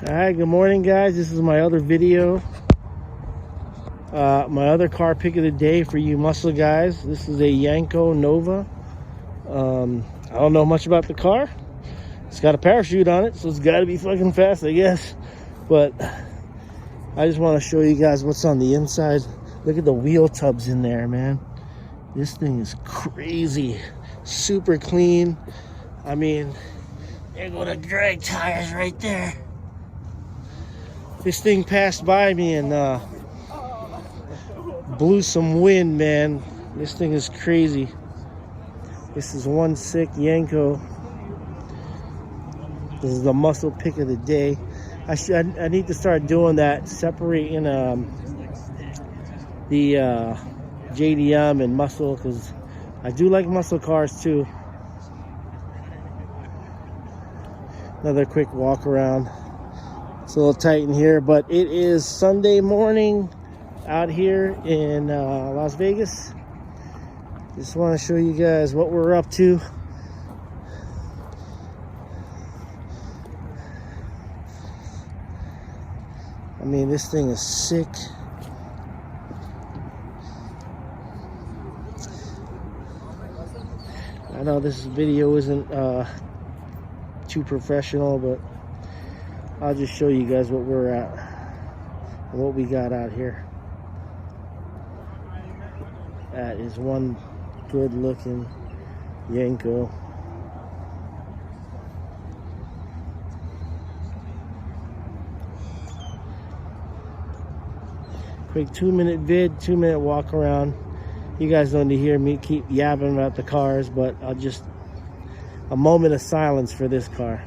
Alright, good morning guys. This is my other video. My other car pick of the day for you muscle guys. This is a Yenko Nova. I don't know much about the car. It's got a parachute on it, so it's got to be fucking fast, I guess. But I just want to show you guys what's on the inside. Look at the wheel tubs in there, man. This thing is crazy. Super clean. I mean, there go the drag tires right there. This thing passed by me and blew some wind, man. This thing is crazy. This is one sick Yenko. This is the muscle pick of the day. I need to start doing that, separating the JDM and muscle, because I do like muscle cars too. Another quick walk around. It's a little tight in here, but it is Sunday morning out here in Las Vegas. Just want to show you guys what we're up to. I mean, this thing is sick. I know this video isn't too professional, but I'll just show you guys what we're at and what we got out here. That is one good looking Yenko. Quick 2-minute vid, 2-minute walk around. You guys don't need to hear me keep yapping about the cars, but I'll just a moment of silence for this car.